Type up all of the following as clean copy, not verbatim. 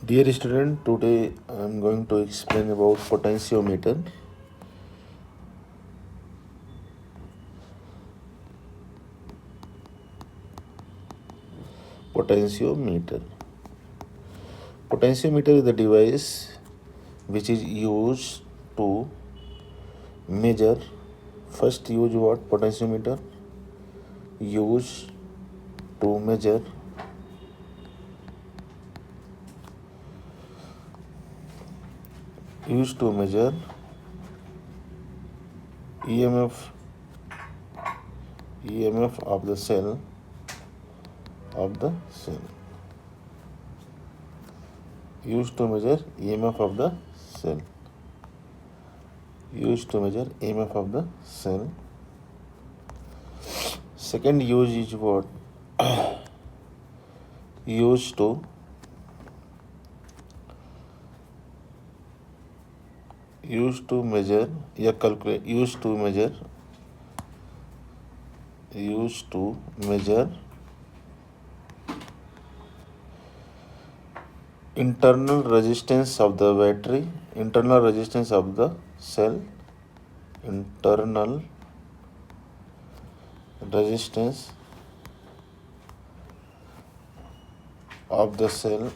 Dear student, today I am going to explain about potentiometer. Potentiometer. Potentiometer is the device which is used to measure. First, use what? Potentiometer. Use to measure used to measure EMF EMF of the cell used to measure EMF of the cell used to measure EMF of the cell. Second use is what? Used to measure या calculate used to measure internal resistance of the battery, internal resistance of the cell, internal resistance of the cell.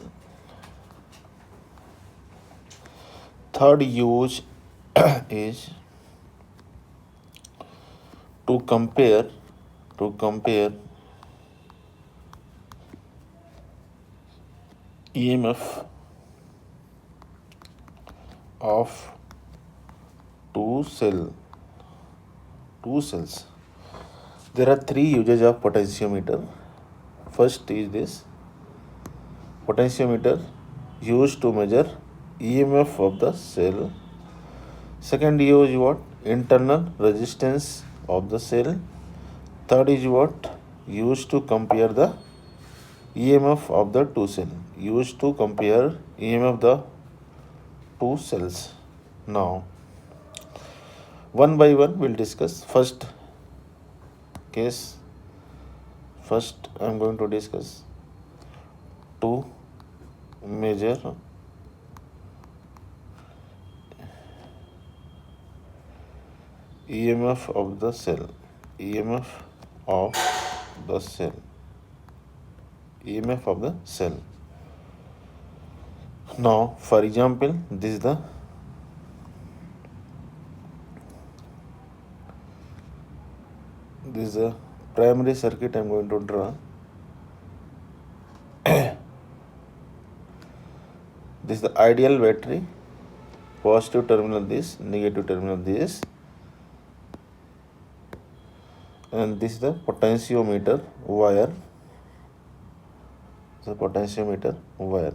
Third use is to compare EMF of two cells. There are three uses of potentiometer. First is this: potentiometer used to measure EMF of the cell. Second use is what? Internal resistance of the cell. Third is what? Used to compare the EMF of the two cells. Used to compare EMF of the two cells. Now, one by one we'll discuss. First I am going to discuss to measure EMF of the cell. EMF of the cell. Now, for example, this is the primary circuit I am going to draw. This is the ideal battery. Positive terminal this, negative terminal this, and this is the potentiometer wire. The potentiometer wire.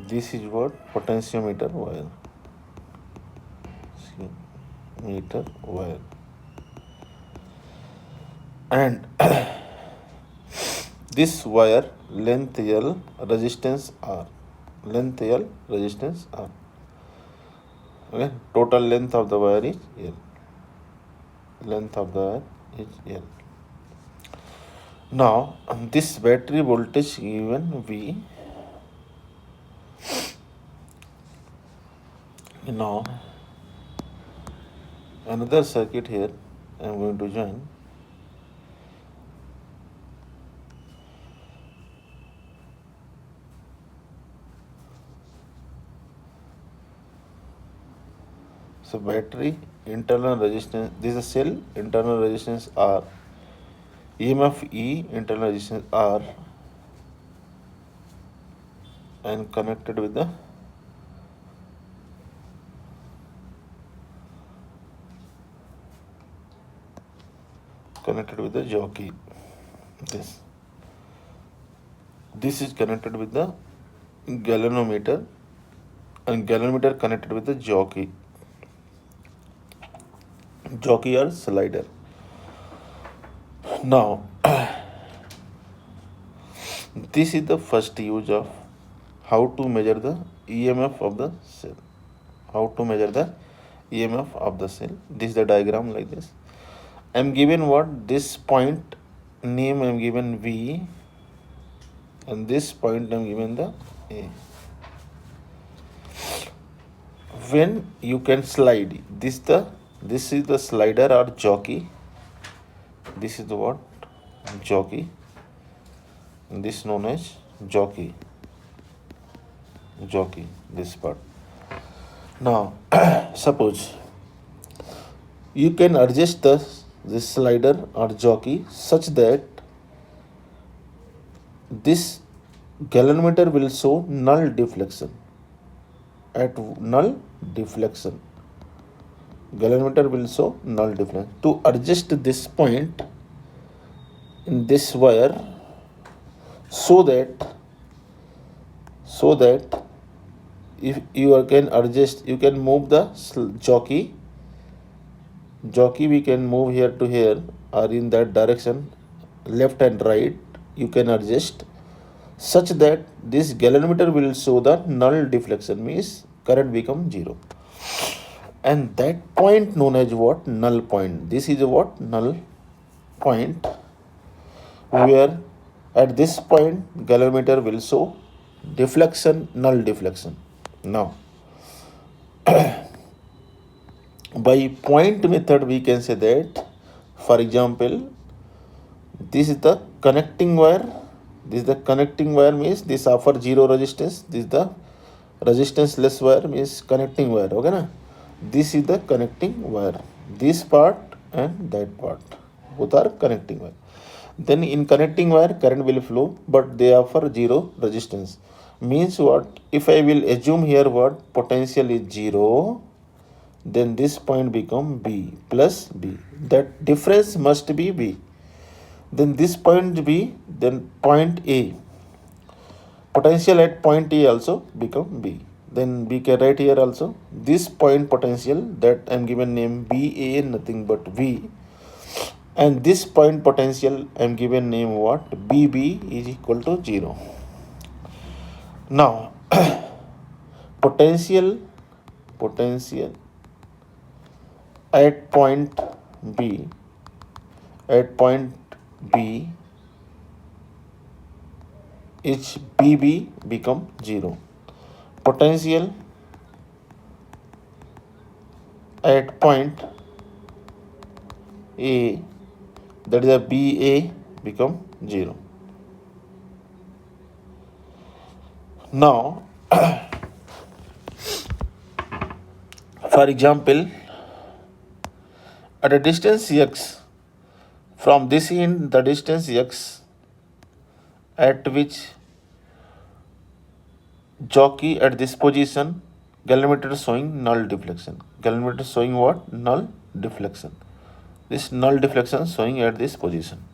This is what? Potentiometer wire. Meter wire. And this wire length L, resistance R. Okay, total length of the wire is L. Now, this battery voltage given V. Now, another circuit here I am going to join. So battery internal resistance, this is a cell, internal resistance R, EMF E, internal resistance R, and connected with the jockey. This is connected with the galvanometer, and galvanometer connected with the jockey or slider. Now, this is the first use of how to measure the EMF of the cell. This is the diagram like this. I am given what? This point name I am given V. and this point I'm given the A. When you can slide, this is the slider or jockey. This is the what? Jockey. And this known as jockey. Jockey, this part. Now, suppose you can adjust this slider or jockey such that this galvanometer will show null deflection. At null deflection, galvanometer will show null deflection. To adjust this point in this wire, so that if you can adjust, you can move the jockey we can move here to here or in that direction, left and right. You can adjust such that this galvanometer will show the null deflection, means current become 0, and that point known as what? Null point. This is a what? Null point, where at this point galvanometer will show deflection, null deflection. Now, by point method we can say that, for example, this is the connecting wire. This is the connecting wire, means this offer 0 resistance. This is the resistance less wire, means connecting wire. Okay na? This is the connecting wire. This part and that part, both are connecting wire. Then in connecting wire current will flow, but they offer 0 resistance. Means what? If I will assume here what? Potential is 0, then this point become B plus B. That difference must be B. Then this point B, then point A. Potential at point A also become B. Then we can write here also this point potential that I am given name BA, nothing but V. And this point potential I am given name what? BB is equal to 0. Now, potential at point B is BB become 0. Potential at point A, that is a BA, become 0. Now, for example, at a distance x, from this end the distance x at which jockey at this position, galvanometer showing null deflection. Galvanometer showing what? Null deflection. This null deflection showing at this position.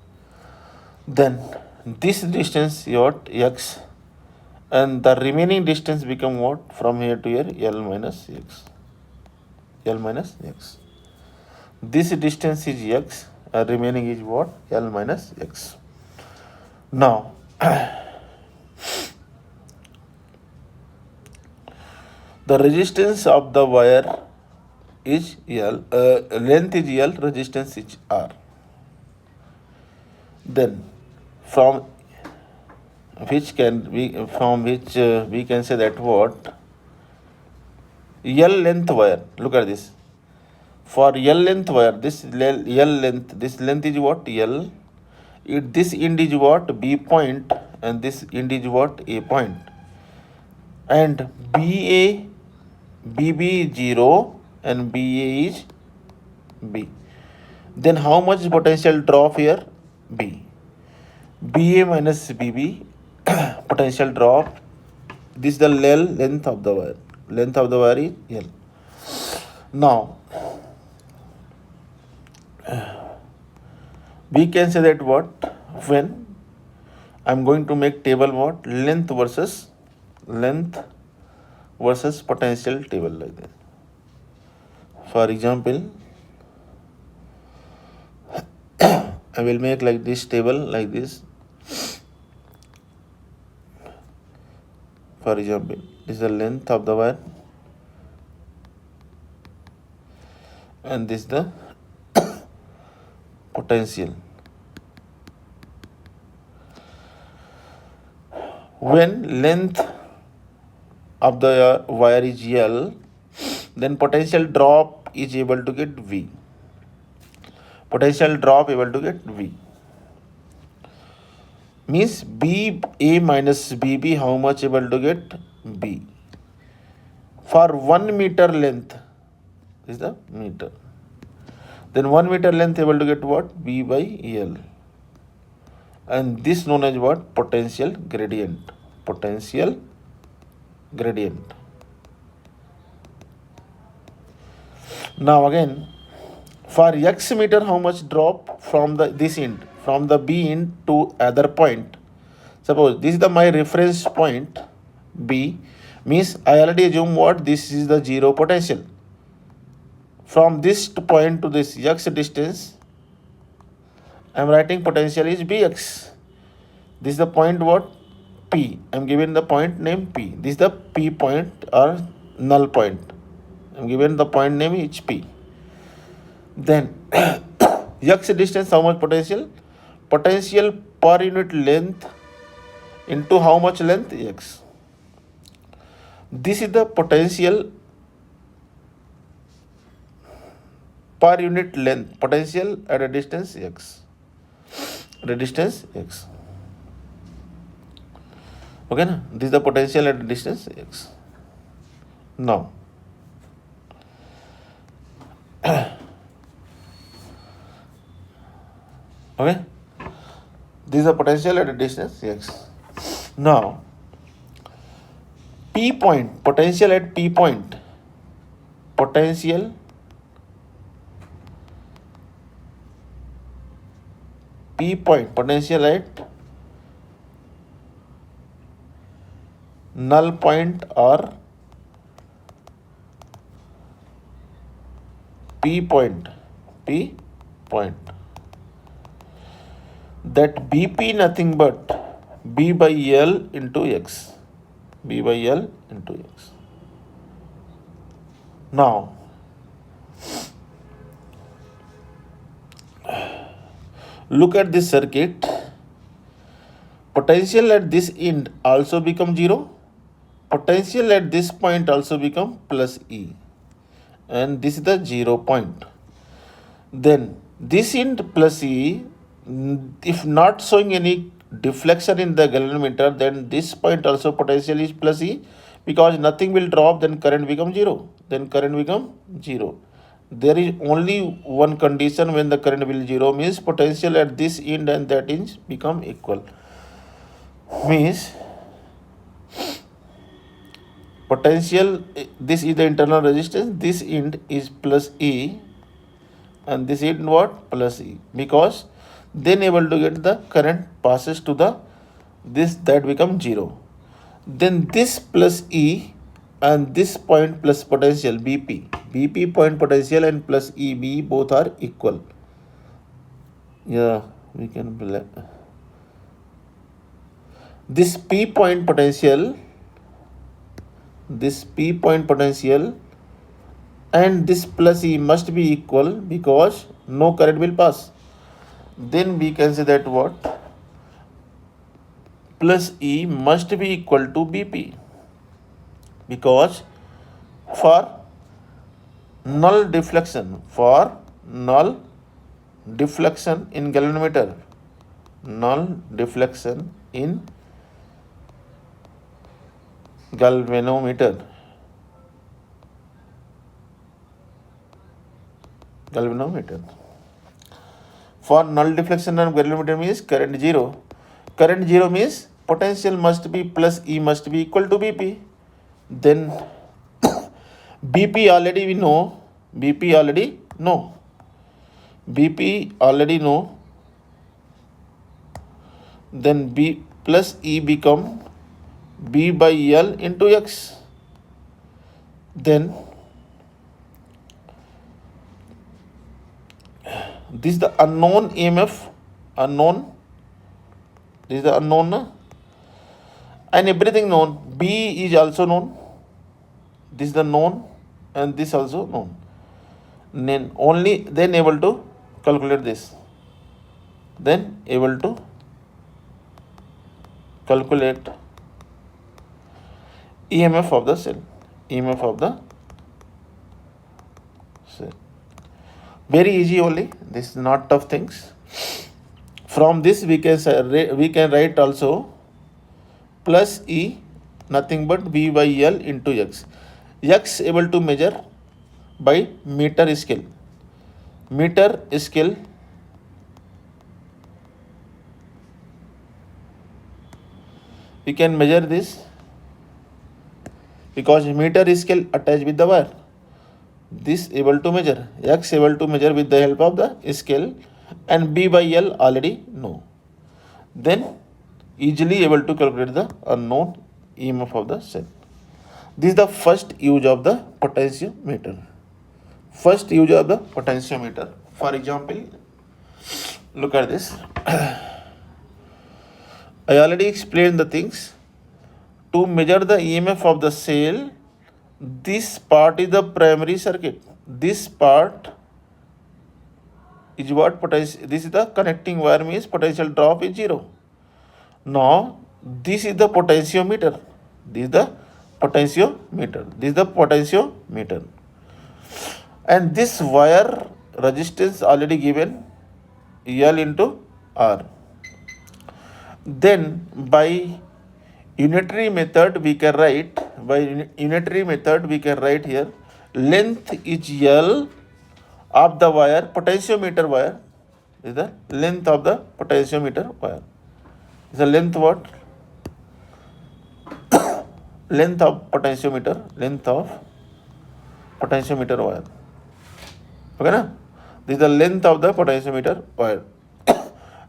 Then this distance is what? X, and the remaining distance become what? From here to here, L minus X. L minus X. This distance is X, and remaining is what? L minus X. Now, the resistance of the wire is L, length is L, resistance is R. Then from which we can say that what? L length wire. Look at this. For L length wire, this length is what? L. This end is what? B point, and this end is what? A point. And BA, BB is 0, and BA is B. Then how much potential drop here? B. BA minus BB, potential drop. This is the L length of the wire. Length of the wire is L. Now, we can say that what? When I'm going to make table what? Length versus potential table, like that. For example, I will make like this table, like this. For example, this is the length of the wire, and this is the potential. When length of the wire is L, then potential drop is able to get V. Potential drop able to get V. Means BA minus BB, how much able to get B. For 1 meter length, is the meter. Then 1 meter length able to get what? B by L. And this known as what? Potential gradient. Potential gradient. Now again, for x meter, how much drop from this end, from the B end to other point? Suppose this is my reference point B, means I already assume what? This is the zero potential. From this point to this x distance, I am writing potential is Bx. This is the point what? P. I am given the point name P. This is the P point or null point. I am given the point name is P. Then x distance, how much potential? Potential per unit length into how much length? X. This is the potential per unit length, potential at a distance x. At a distance x. Okay, na? This is the potential at a distance x. Now, okay, this is the potential at a distance x. Now, P point, potential at P point, potential P point, potential at null point or P point, P point. That BP nothing but B by L into X. B by L into X. Now, look at this circuit. Potential at this end also become 0. Potential at this point also become plus E. And this is the 0 point. Then this end plus E, if not showing any deflection in the galvanometer, then this point also potential is plus E, because nothing will drop, then current become 0. Then current become 0. There is only one condition when the current will 0, means potential at this end and that end become equal. Means potential, this is the internal resistance, this end is plus E and this end what? Plus E, because then able to get the current passes to the this, that become 0. Then this plus E and this point plus potential BP point potential and plus EB both are equal. Yeah, we can this P point potential, this P point potential and this plus E must be equal, because no current will pass. Then we can say that what? Plus E must be equal to BP, because for null deflection in galvanometer, null deflection in galvanometer, for null deflection in galvanometer means current 0. Current 0 means potential must be plus E must be equal to BP. Then BP already we know, BP already know. Then B plus E become B by L into X. Then this is the unknown EMF, this is the unknown, and everything known. B is also known, this is the known, and this also known. Then only then able to calculate this. Then able to calculate EMF of the cell. EMF of the cell. Very easy only. This is not tough things. From this we can write also plus E, nothing but V by L into X. X able to measure by meter scale. Meter scale we can measure this because meter scale attached with the wire. This able to measure, X able to measure with the help of the scale, and B by L already know. Then easily able to calculate the unknown EMF of the cell. This is the first use of the potentiometer. First use of the potentiometer. For example, look at this. I already explained the things. To measure the EMF of the cell, this part is the primary circuit. This part is what potential. This is the connecting wire, means potential drop is 0. Now this is the potentiometer. This is the potentiometer. This is the potentiometer. And this wire resistance already given L into R. Then by unitary method we can write here length is L of the wire, potentiometer wire is the length of the potentiometer wire. Is the length what? Length of potentiometer wire. Okay na? This is the length of the potentiometer wire.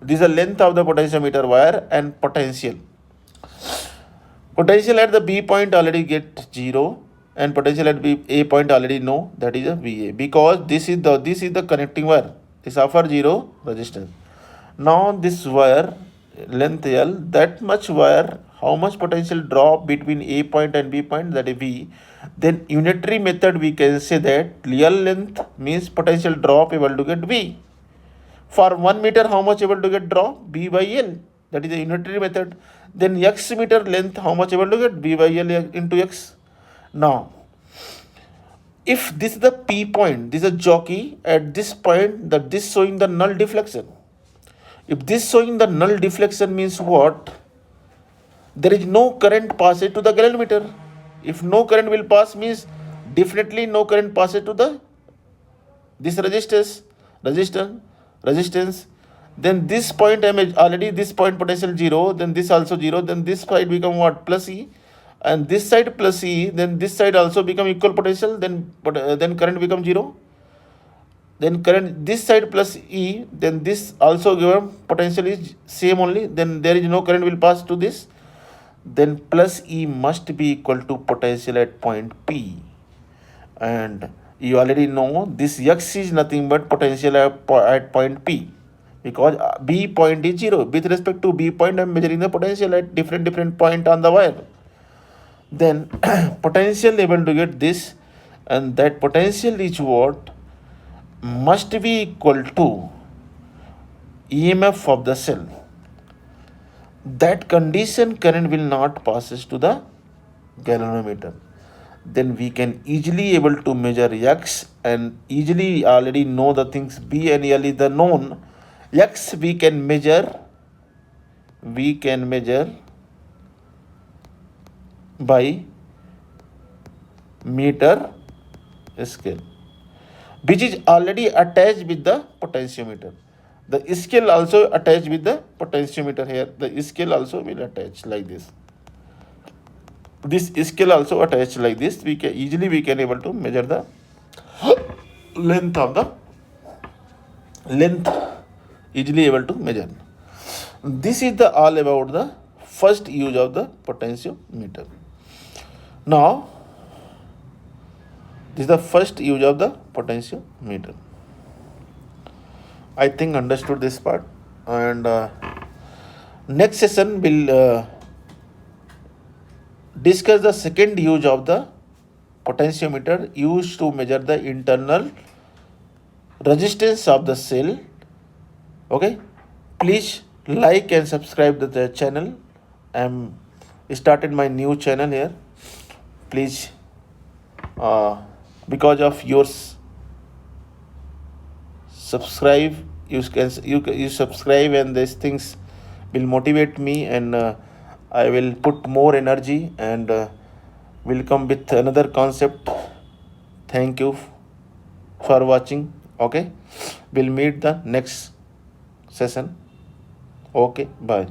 This is the length of the potentiometer wire and potential. Potential at the B point already get 0 and potential at A point already know, that is a VA, because this is the connecting wire. This offer 0 resistance. Now this wire length L, that much wire, how much potential drop between A point and B point, that is V. Then unitary method we can say that L length means potential drop able to get V. For 1 meter how much able to get drop? B by L. That is the unitary method. Then X meter length how much able to get? B by L into X. Now if this is the P point, this is a jockey, at this point this showing the null deflection. If this showing the null deflection means what? There is no current passage to the galvanometer. If no current will pass means definitely no current passes to this resistance. Then this point already this point potential 0, then this also 0, then this side become what? Plus E, and this side plus E, then this side also become equal potential, then current become 0. Then current this side plus E, then this also given potential is same only, then there is no current will pass to this. Then plus E must be equal to potential at point P, and you already know this X is nothing but potential at point P, because B point is 0. With respect to B point, I am measuring the potential at different point on the wire. Then potential able to get this, and that potential is what? Must be equal to EMF of the cell. That condition current will not passes to the galvanometer. Then we can easily able to measure X, and easily already know the things B and L is the known. X we can measure by meter scale, which is already attached with the potentiometer. The scale also attached with the potentiometer here. The scale also will attach like this. This scale also attached like this. We can easily able to measure the length of the easily able to measure. This is the all about the first use of the potentiometer. Now this is the first use of the potentiometer. I think understood this part, and next session will discuss the second use of the potentiometer used to measure the internal resistance of the cell. Okay, please like and subscribe to the channel. I am started my new channel here. please, because of yours subscribe, you subscribe, and these things will motivate me, and I will put more energy, and will come with another concept. Thank you for watching. Okay, we'll meet the next session. Okay, bye.